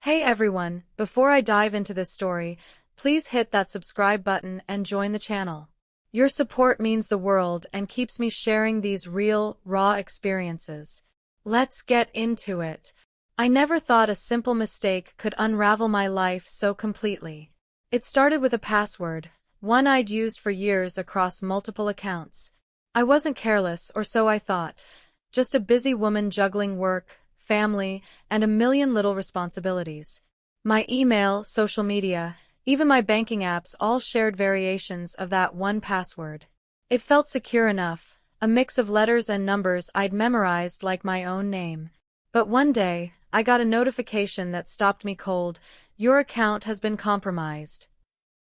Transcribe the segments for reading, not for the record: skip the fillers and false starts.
Hey everyone, before I dive into this story, please hit that subscribe button and join the channel. Your support means the world and keeps me sharing these real, raw experiences. Let's get into it. I never thought a simple mistake could unravel my life so completely. It started with a password, one I'd used for years across multiple accounts. I wasn't careless, or so I thought, just a busy woman juggling work, family, and a million little responsibilities. My email, social media, even my banking apps all shared variations of that one password. It felt secure enough, a mix of letters and numbers I'd memorized like my own name. But one day, I got a notification that stopped me cold. Your account has been compromised.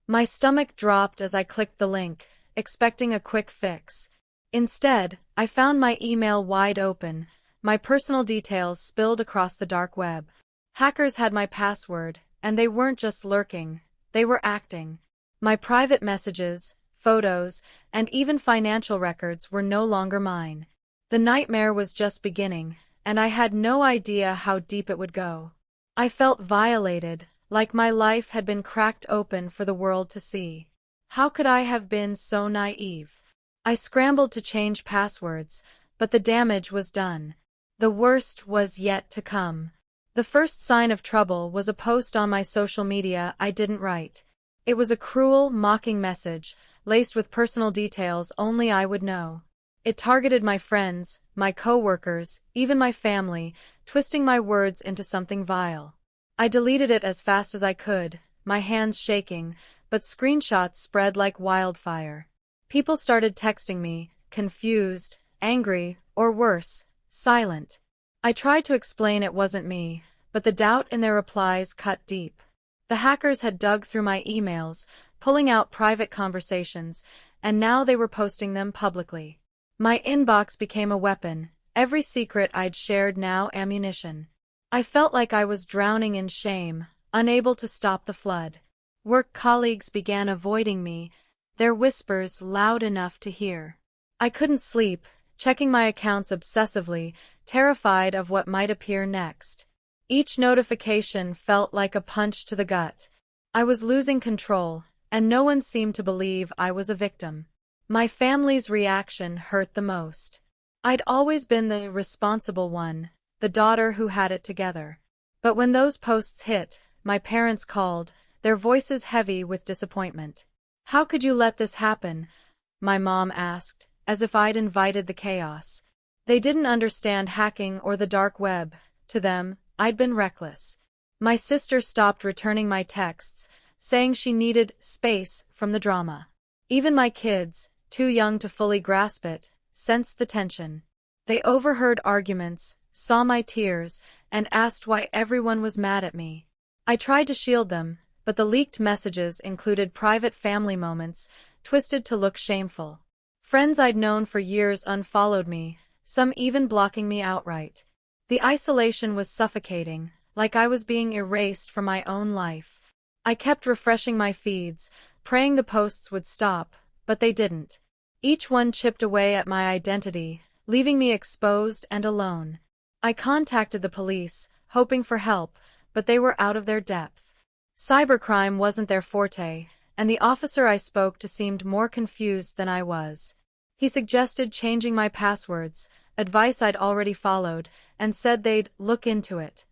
My stomach dropped as I clicked the link, expecting a quick fix. Instead, I found my email wide open, my personal details spilled across the dark web. Hackers had my password, and they weren't just lurking, they were acting. My private messages, photos, and even financial records were no longer mine. The nightmare was just beginning, and I had no idea how deep it would go. I felt violated, like my life had been cracked open for the world to see. How could I have been so naive? I scrambled to change passwords, but the damage was done. The worst was yet to come. The first sign of trouble was a post on my social media I didn't write. It was a cruel, mocking message, laced with personal details only I would know. It targeted my friends, my coworkers, even my family, twisting my words into something vile. I deleted it as fast as I could, my hands shaking, but screenshots spread like wildfire. People started texting me, confused, angry, or worse, silent. I tried to explain it wasn't me, but the doubt in their replies cut deep. The hackers had dug through my emails, pulling out private conversations, and now they were posting them publicly. My inbox became a weapon, every secret I'd shared now ammunition. I felt like I was drowning in shame, unable to stop the flood. Work colleagues began avoiding me, their whispers loud enough to hear. I couldn't sleep, checking my accounts obsessively, terrified of what might appear next. Each notification felt like a punch to the gut. I was losing control, and no one seemed to believe I was a victim. My family's reaction hurt the most. I'd always been the responsible one, the daughter who had it together. But when those posts hit, my parents called, their voices heavy with disappointment. "How could you let this happen?" my mom asked, as if I'd invited the chaos. They didn't understand hacking or the dark web. To them, I'd been reckless. My sister stopped returning my texts, saying she needed space from the drama. Even my kids, too young to fully grasp it, sensed the tension. They overheard arguments, saw my tears, and asked why everyone was mad at me. I tried to shield them, but the leaked messages included private family moments, twisted to look shameful. Friends I'd known for years unfollowed me, some even blocking me outright. The isolation was suffocating, like I was being erased from my own life. I kept refreshing my feeds, praying the posts would stop, but they didn't. Each one chipped away at my identity, leaving me exposed and alone. I contacted the police, hoping for help, but they were out of their depth. Cybercrime wasn't their forte, and the officer I spoke to seemed more confused than I was. He suggested changing my passwords, advice I'd already followed, and said they'd look into it.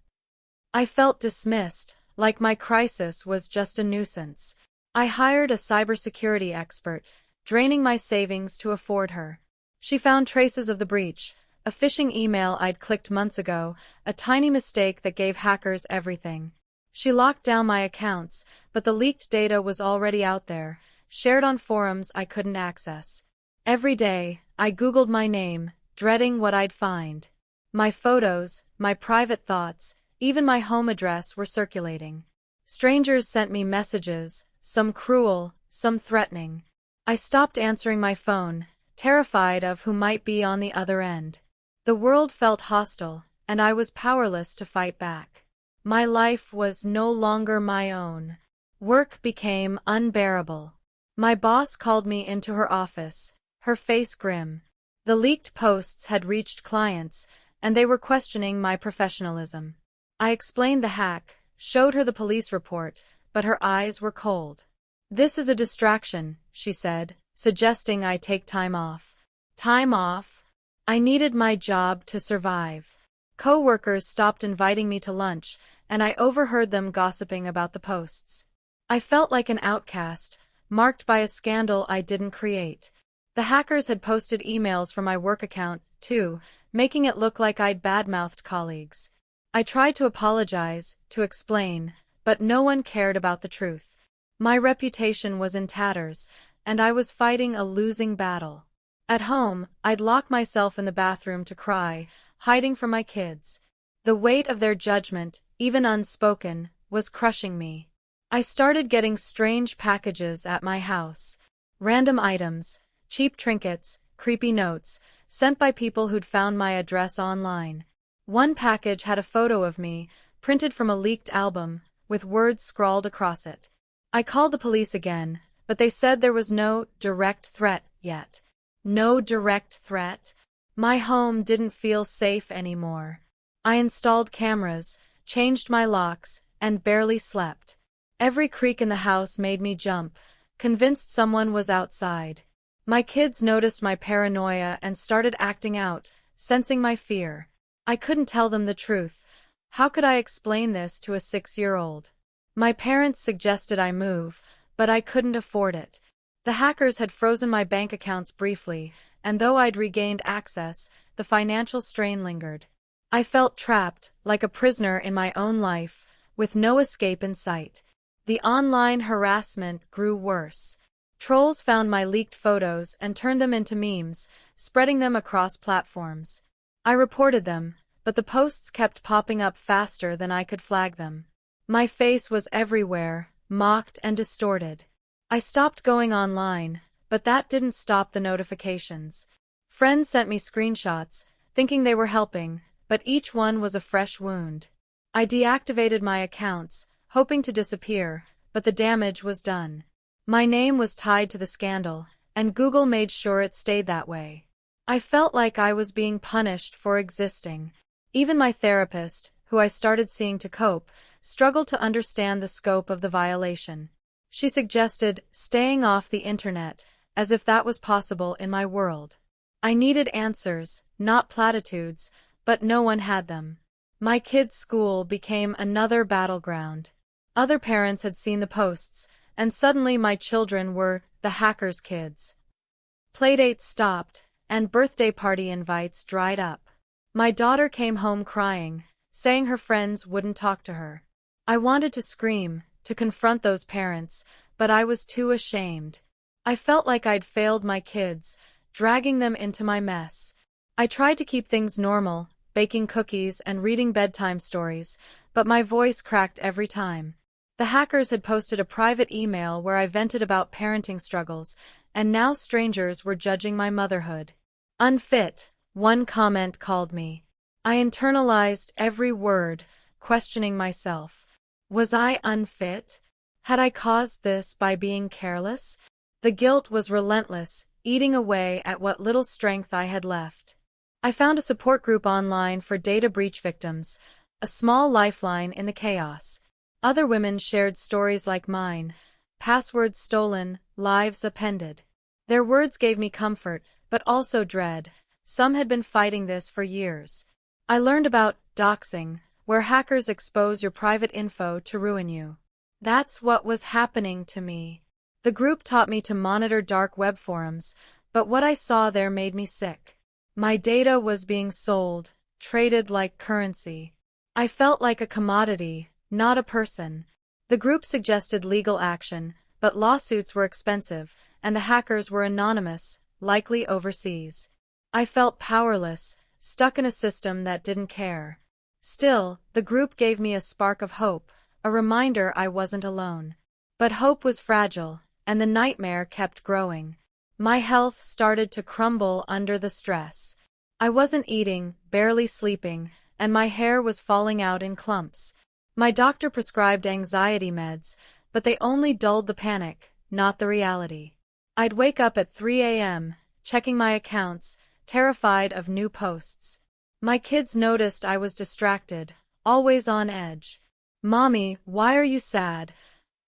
I felt dismissed, like my crisis was just a nuisance. I hired a cybersecurity expert, draining my savings to afford her. She found traces of the breach, a phishing email I'd clicked months ago, a tiny mistake that gave hackers everything. She locked down my accounts, but the leaked data was already out there, shared on forums I couldn't access. Every day, I Googled my name, dreading what I'd find. My photos, my private thoughts, even my home address were circulating. Strangers sent me messages, some cruel, some threatening. I stopped answering my phone, terrified of who might be on the other end. The world felt hostile, and I was powerless to fight back. My life was no longer my own. Work became unbearable. My boss called me into her office, her face grim. The leaked posts had reached clients, and they were questioning my professionalism. I explained the hack, showed her the police report, but her eyes were cold. "This is a distraction," she said, suggesting I take time off. Time off? I needed my job to survive. Co-workers stopped inviting me to lunch, and I overheard them gossiping about the posts. I felt like an outcast, marked by a scandal I didn't create. The hackers had posted emails from my work account, too, making it look like I'd badmouthed colleagues. I tried to apologize, to explain, but no one cared about the truth. My reputation was in tatters, and I was fighting a losing battle. At home, I'd lock myself in the bathroom to cry, hiding from my kids. The weight of their judgment, even unspoken, was crushing me. I started getting strange packages at my house. Random items, cheap trinkets, creepy notes, sent by people who'd found my address online. One package had a photo of me, printed from a leaked album, with words scrawled across it. I called the police again, but they said there was no direct threat yet. No direct threat? My home didn't feel safe anymore. I installed cameras, changed my locks, and barely slept. Every creak in the house made me jump, convinced someone was outside. My kids noticed my paranoia and started acting out, sensing my fear. I couldn't tell them the truth. How could I explain this to a 6-year-old? My parents suggested I move, but I couldn't afford it. The hackers had frozen my bank accounts briefly, and though I'd regained access, the financial strain lingered. I felt trapped, like a prisoner in my own life, with no escape in sight. The online harassment grew worse. Trolls found my leaked photos and turned them into memes, spreading them across platforms. I reported them, but the posts kept popping up faster than I could flag them. My face was everywhere, mocked and distorted. I stopped going online, but that didn't stop the notifications. Friends sent me screenshots, thinking they were helping, but each one was a fresh wound. I deactivated my accounts, hoping to disappear, but the damage was done. My name was tied to the scandal, and Google made sure it stayed that way. I felt like I was being punished for existing. Even my therapist, who I started seeing to cope, struggled to understand the scope of the violation. She suggested staying off the internet, as if that was possible in my world. I needed answers, not platitudes, but no one had them. My kids' school became another battleground. Other parents had seen the posts, and suddenly my children were the hackers' kids. Playdates stopped, and birthday party invites dried up. My daughter came home crying, saying her friends wouldn't talk to her. I wanted to scream, to confront those parents, but I was too ashamed. I felt like I'd failed my kids, dragging them into my mess. I tried to keep things normal, baking cookies and reading bedtime stories, but my voice cracked every time. The hackers had posted a private email where I vented about parenting struggles, and now strangers were judging my motherhood. Unfit, one comment called me. I internalized every word, questioning myself. Was I unfit? Had I caused this by being careless? The guilt was relentless, eating away at what little strength I had left. I found a support group online for data breach victims, a small lifeline in the chaos. Other women shared stories like mine, passwords stolen, lives appended. Their words gave me comfort, but also dread. Some had been fighting this for years. I learned about doxing, where hackers expose your private info to ruin you. That's what was happening to me. The group taught me to monitor dark web forums, but what I saw there made me sick. My data was being sold, traded like currency. I felt like a commodity, not a person. The group suggested legal action, but lawsuits were expensive, and the hackers were anonymous, likely overseas. I felt powerless, stuck in a system that didn't care. Still, the group gave me a spark of hope, a reminder I wasn't alone. But hope was fragile, and the nightmare kept growing. My health started to crumble under the stress. I wasn't eating, barely sleeping, and my hair was falling out in clumps. My doctor prescribed anxiety meds, but they only dulled the panic, not the reality. I'd wake up at 3 a.m., checking my accounts, terrified of new posts. My kids noticed I was distracted, always on edge. "Mommy, why are you sad?"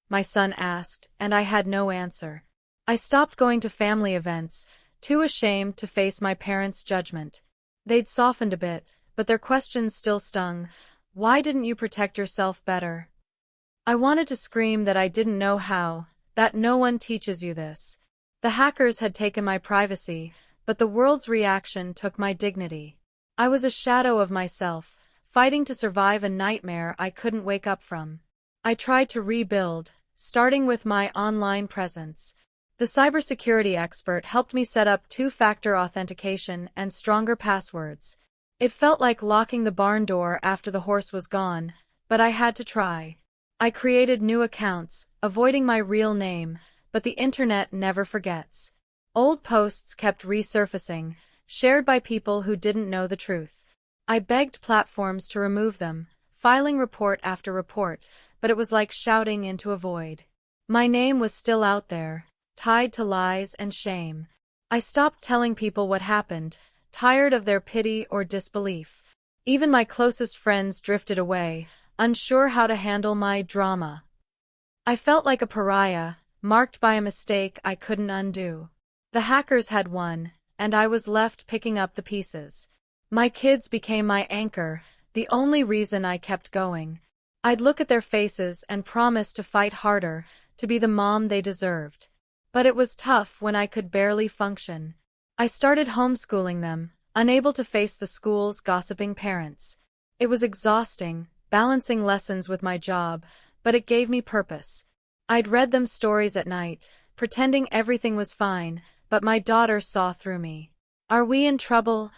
my son asked, and I had no answer. I stopped going to family events, too ashamed to face my parents' judgment. They'd softened a bit, but their questions still stung. Why didn't you protect yourself better? I wanted to scream that I didn't know how, that no one teaches you this. The hackers had taken my privacy, but the world's reaction took my dignity. I was a shadow of myself, fighting to survive a nightmare I couldn't wake up from. I tried to rebuild, starting with my online presence. The cybersecurity expert helped me set up two-factor authentication and stronger passwords. It felt like locking the barn door after the horse was gone, but I had to try. I created new accounts, avoiding my real name, but the internet never forgets. Old posts kept resurfacing, shared by people who didn't know the truth. I begged platforms to remove them, filing report after report, but it was like shouting into a void. My name was still out there, tied to lies and shame. I stopped telling people what happened, tired of their pity or disbelief. Even my closest friends drifted away, unsure how to handle my drama. I felt like a pariah, marked by a mistake I couldn't undo. The hackers had won, and I was left picking up the pieces. My kids became my anchor, the only reason I kept going. I'd look at their faces and promise to fight harder, to be the mom they deserved. But it was tough when I could barely function. I started homeschooling them, unable to face the school's gossiping parents. It was exhausting, balancing lessons with my job, but it gave me purpose. I'd read them stories at night, pretending everything was fine, but my daughter saw through me. "Are we in trouble?"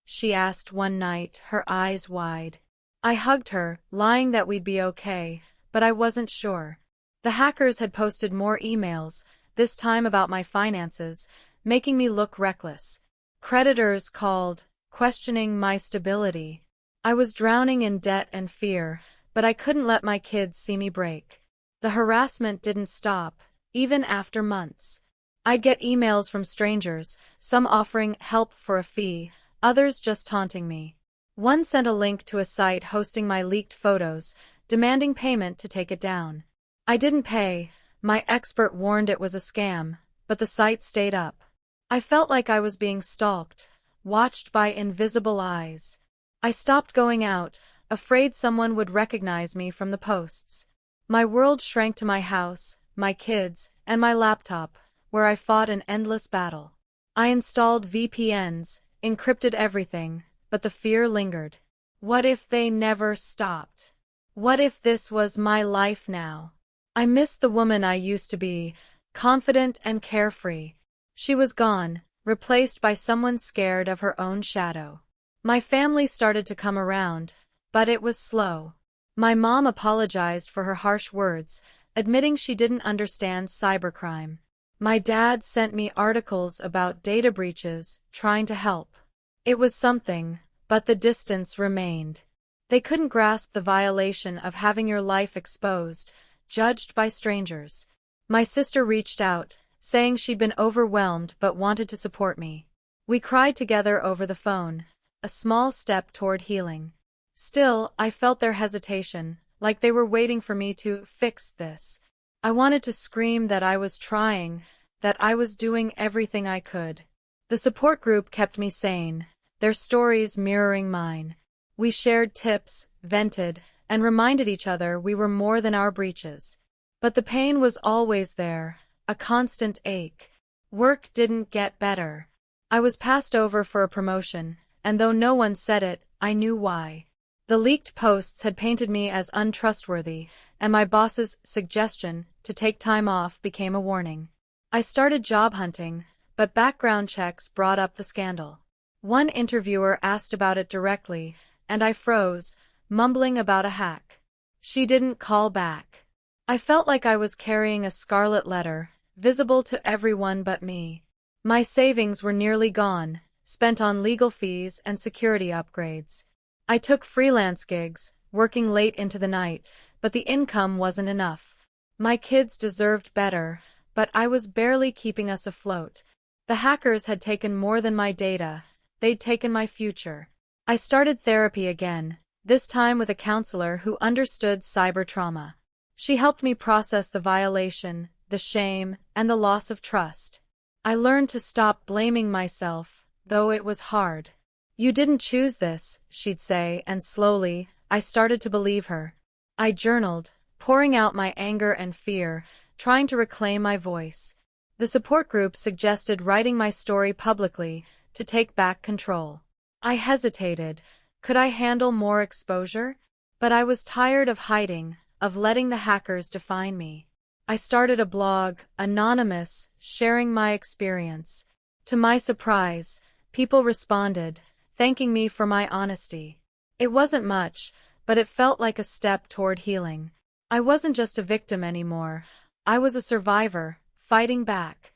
she asked one night, her eyes wide. I hugged her, lying that we'd be okay, but I wasn't sure. The hackers had posted more emails, this time about my finances, making me look reckless. Creditors called, questioning my stability. I was drowning in debt and fear, but I couldn't let my kids see me break. The harassment didn't stop, even after months. I'd get emails from strangers, some offering help for a fee, others just taunting me. One sent a link to a site hosting my leaked photos, demanding payment to take it down. I didn't pay. My expert warned it was a scam, but the site stayed up. I felt like I was being stalked, watched by invisible eyes. I stopped going out, afraid someone would recognize me from the posts. My world shrank to my house, my kids, and my laptop, where I fought an endless battle. I installed VPNs, encrypted everything, but the fear lingered. What if they never stopped? What if this was my life now? I missed the woman I used to be, confident and carefree. She was gone, replaced by someone scared of her own shadow. My family started to come around, but it was slow. My mom apologized for her harsh words, admitting she didn't understand cybercrime. My dad sent me articles about data breaches, trying to help. It was something, but the distance remained. They couldn't grasp the violation of having your life exposed, judged by strangers. My sister reached out, saying she'd been overwhelmed but wanted to support me. We cried together over the phone, a small step toward healing. Still, I felt their hesitation, like they were waiting for me to fix this. I wanted to scream that I was trying, that I was doing everything I could. The support group kept me sane, their stories mirroring mine. We shared tips, vented, and reminded each other we were more than our breaches. But the pain was always there, a constant ache. Work didn't get better. I was passed over for a promotion, and though no one said it, I knew why. The leaked posts had painted me as untrustworthy, and my boss's suggestion to take time off became a warning. I started job hunting, but background checks brought up the scandal. One interviewer asked about it directly, and I froze, mumbling about a hack. She didn't call back. I felt like I was carrying a scarlet letter, visible to everyone but me. My savings were nearly gone, spent on legal fees and security upgrades. I took freelance gigs, working late into the night, but the income wasn't enough. My kids deserved better, but I was barely keeping us afloat. The hackers had taken more than my data, they'd taken my future. I started therapy again, this time with a counselor who understood cyber trauma. She helped me process the violation, the shame, and the loss of trust. I learned to stop blaming myself, though it was hard. "You didn't choose this," she'd say, and slowly, I started to believe her. I journaled, pouring out my anger and fear, trying to reclaim my voice. The support group suggested writing my story publicly to take back control. I hesitated. Could I handle more exposure? But I was tired of hiding, of letting the hackers define me. I started a blog, anonymous, sharing my experience. To my surprise, people responded, thanking me for my honesty. It wasn't much, but it felt like a step toward healing. I wasn't just a victim anymore. I was a survivor, fighting back.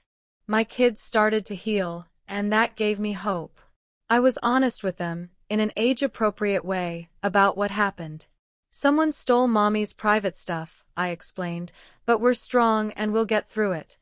My kids started to heal, and that gave me hope. I was honest with them, in an age-appropriate way, about what happened. "Someone stole Mommy's private stuff," I explained, "but we're strong and we'll get through it."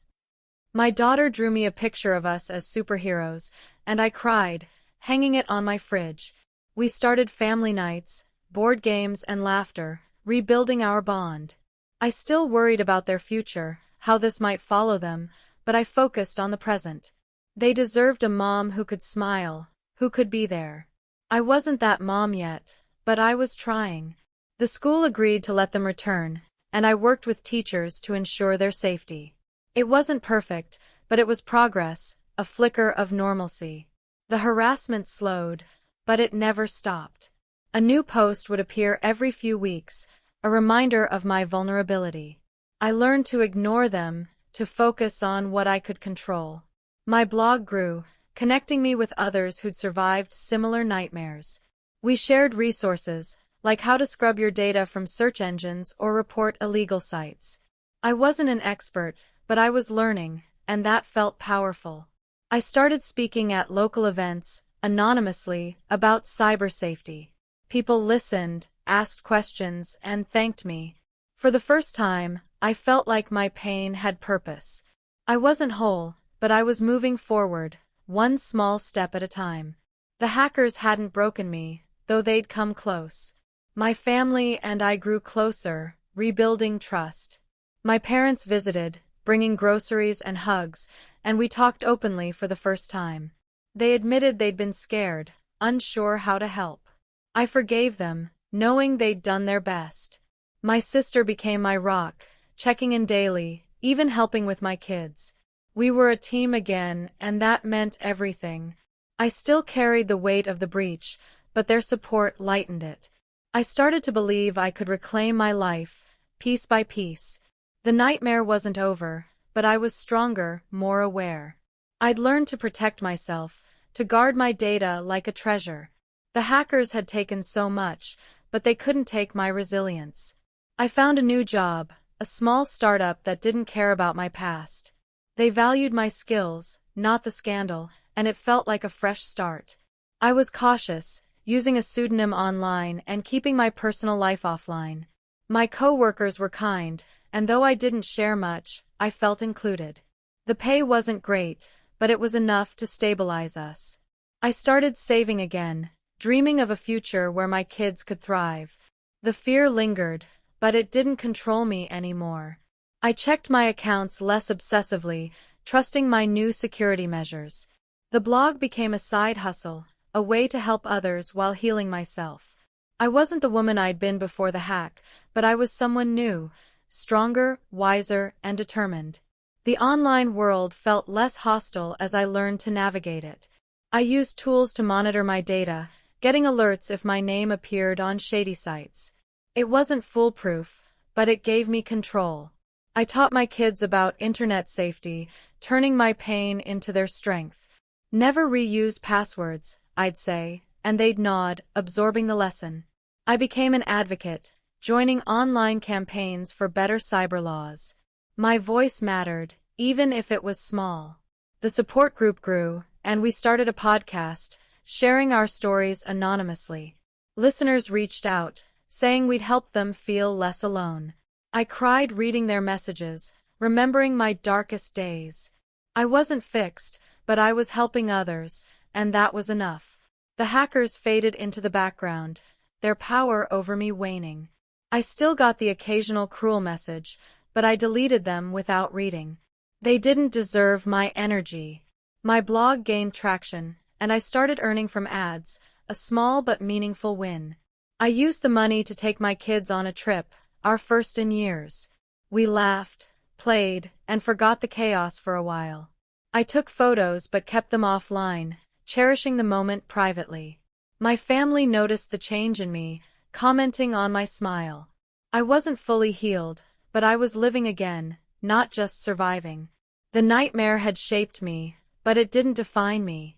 My daughter drew me a picture of us as superheroes, and I cried, hanging it on my fridge. We started family nights, board games and laughter, rebuilding our bond. I still worried about their future, how this might follow them, but I focused on the present. They deserved a mom who could smile, who could be there. I wasn't that mom yet, but I was trying. The school agreed to let them return, and I worked with teachers to ensure their safety. It wasn't perfect, but it was progress, a flicker of normalcy. The harassment slowed, but it never stopped. A new post would appear every few weeks, a reminder of my vulnerability. I learned to ignore them, to focus on what I could control. My blog grew, connecting me with others who'd survived similar nightmares. We shared resources, like how to scrub your data from search engines or report illegal sites. I wasn't an expert, but I was learning, and that felt powerful. I started speaking at local events, anonymously, about cyber safety. People listened, asked questions, and thanked me. For the first time, I felt like my pain had purpose. I wasn't whole, but I was moving forward, one small step at a time. The hackers hadn't broken me, though they'd come close. My family and I grew closer, rebuilding trust. My parents visited, bringing groceries and hugs, and we talked openly for the first time. They admitted they'd been scared, unsure how to help. I forgave them, knowing they'd done their best. My sister became my rock, checking in daily, even helping with my kids. We were a team again, and that meant everything. I still carried the weight of the breach, but their support lightened it. I started to believe I could reclaim my life, piece by piece. The nightmare wasn't over, but I was stronger, more aware. I'd learned to protect myself, to guard my data like a treasure. The hackers had taken so much, but they couldn't take my resilience. I found a new job, a small startup that didn't care about my past. They valued my skills, not the scandal, and it felt like a fresh start. I was cautious, using a pseudonym online and keeping my personal life offline. My coworkers were kind, and though I didn't share much, I felt included. The pay wasn't great, but it was enough to stabilize us. I started saving again, dreaming of a future where my kids could thrive. The fear lingered, but it didn't control me anymore. I checked my accounts less obsessively, trusting my new security measures. The blog became a side hustle, a way to help others while healing myself. I wasn't the woman I'd been before the hack, but I was someone new, stronger, wiser, and determined. The online world felt less hostile as I learned to navigate it. I used tools to monitor my data, getting alerts if my name appeared on shady sites. It wasn't foolproof, but it gave me control. I taught my kids about internet safety, turning my pain into their strength. Never reuse passwords, I'd say, and they'd nod, absorbing the lesson. I became an advocate, joining online campaigns for better cyber laws. My voice mattered, even if it was small. The support group grew, and we started a podcast, sharing our stories anonymously. Listeners reached out, saying we'd help them feel less alone. I cried reading their messages, remembering my darkest days. I wasn't fixed, but I was helping others, and that was enough. The hackers faded into the background, their power over me waning. I still got the occasional cruel message, but I deleted them without reading. They didn't deserve my energy. My blog gained traction, and I started earning from ads, a small but meaningful win. I used the money to take my kids on a trip, our first in years. We laughed, played, and forgot the chaos for a while. I took photos but kept them offline, cherishing the moment privately. My family noticed the change in me, commenting on my smile. I wasn't fully healed, but I was living again, not just surviving. The nightmare had shaped me, but it didn't define me.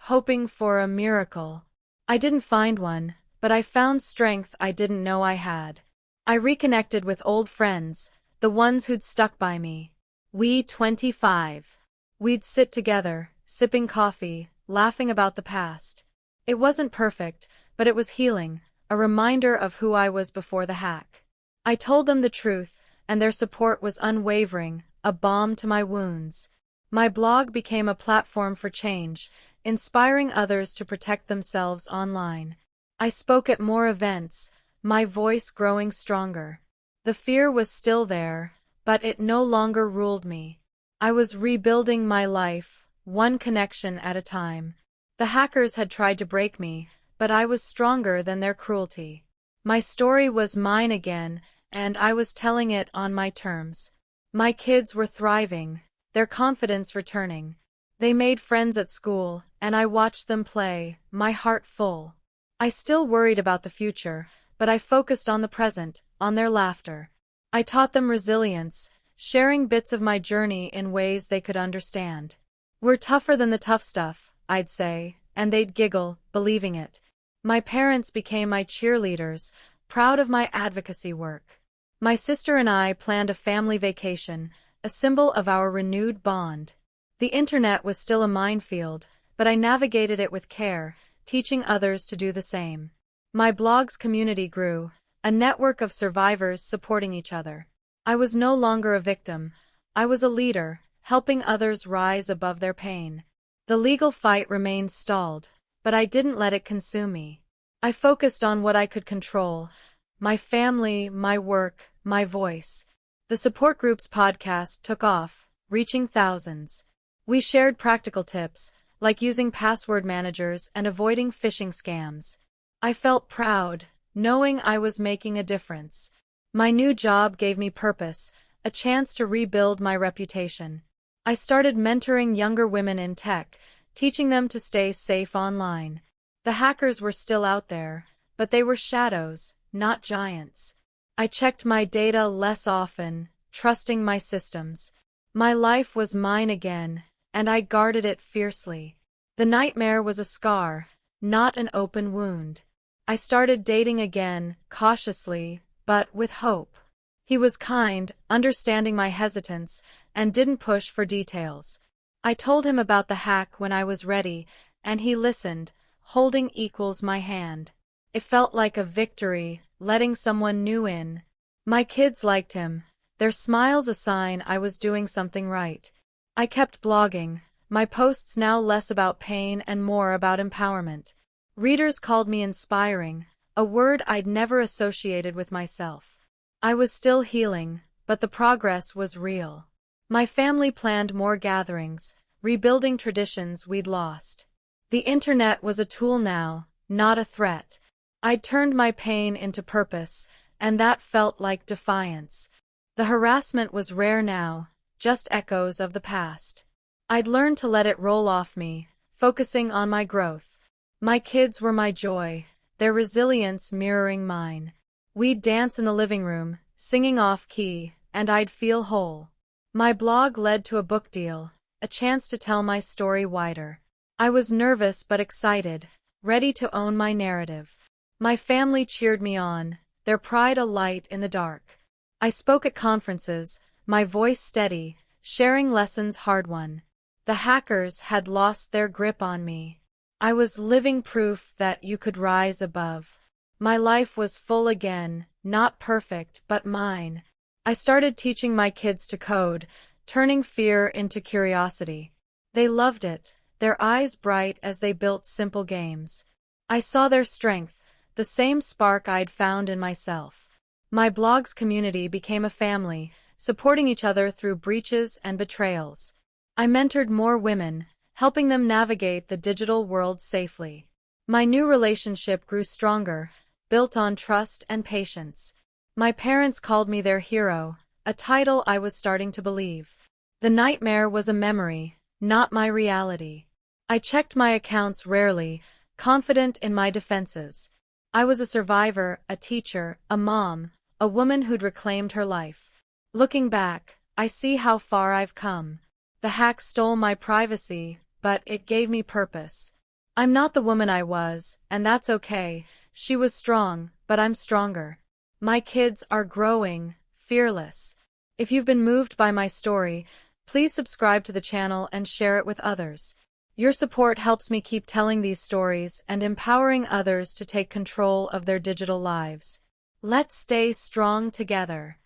Hoping for a miracle. I didn't find one, but I found strength I didn't know I had. I reconnected with old friends, the ones who'd stuck by me. We 25. We'd sit together, sipping coffee, laughing about the past. It wasn't perfect, but it was healing, a reminder of who I was before the hack. I told them the truth, and their support was unwavering, a balm to my wounds. My blog became a platform for change, inspiring others to protect themselves online. I spoke at more events, my voice growing stronger. The fear was still there, but it no longer ruled me. I was rebuilding my life, one connection at a time. The hackers had tried to break me, but I was stronger than their cruelty. My story was mine again, and I was telling it on my terms. My kids were thriving, their confidence returning. They made friends at school, and I watched them play, my heart full. I still worried about the future, but I focused on the present, on their laughter. I taught them resilience, sharing bits of my journey in ways they could understand. We're tougher than the tough stuff, I'd say, and they'd giggle, believing it. My parents became my cheerleaders, proud of my advocacy work. My sister and I planned a family vacation, a symbol of our renewed bond. The internet was still a minefield, but I navigated it with care, teaching others to do the same. My blog's community grew, a network of survivors supporting each other. I was no longer a victim. I was a leader, helping others rise above their pain. The legal fight remained stalled, but I didn't let it consume me. I focused on what I could control: my family, my work, my voice. The Support Group's podcast took off, reaching thousands. We shared practical tips, like using password managers and avoiding phishing scams. I felt proud, knowing I was making a difference. My new job gave me purpose, a chance to rebuild my reputation. I started mentoring younger women in tech, teaching them to stay safe online. The hackers were still out there, but they were shadows, not giants. I checked my data less often, trusting my systems. My life was mine again, and I guarded it fiercely. The nightmare was a scar, not an open wound. I started dating again, cautiously, but with hope. He was kind, understanding my hesitance, and didn't push for details. I told him about the hack when I was ready, and he listened, holding equals my hand. It felt like a victory, letting someone new in. My kids liked him, their smiles a sign I was doing something right. I kept blogging, my posts now less about pain and more about empowerment. Readers called me inspiring, a word I'd never associated with myself. I was still healing, but the progress was real. My family planned more gatherings, rebuilding traditions we'd lost. The internet was a tool now, not a threat. I'd turned my pain into purpose, and that felt like defiance. The harassment was rare now, just echoes of the past. I'd learned to let it roll off me, focusing on my growth. My kids were my joy, their resilience mirroring mine. We'd dance in the living room, singing off-key, and I'd feel whole. My blog led to a book deal, a chance to tell my story wider. I was nervous but excited, ready to own my narrative. My family cheered me on, their pride a light in the dark. I spoke at conferences, my voice steady, sharing lessons hard-won. The hackers had lost their grip on me. I was living proof that you could rise above. My life was full again, not perfect, but mine. I started teaching my kids to code, turning fear into curiosity. They loved it, their eyes bright as they built simple games. I saw their strength, the same spark I'd found in myself. My blog's community became a family, supporting each other through breaches and betrayals. I mentored more women, helping them navigate the digital world safely. My new relationship grew stronger, built on trust and patience. My parents called me their hero, a title I was starting to believe. The nightmare was a memory, not my reality. I checked my accounts rarely, confident in my defenses. I was a survivor, a teacher, a mom, a woman who'd reclaimed her life. Looking back, I see how far I've come. The hack stole my privacy, but it gave me purpose. I'm not the woman I was, and that's okay. She was strong, but I'm stronger. My kids are growing, fearless. If you've been moved by my story, please subscribe to the channel and share it with others. Your support helps me keep telling these stories and empowering others to take control of their digital lives. Let's stay strong together.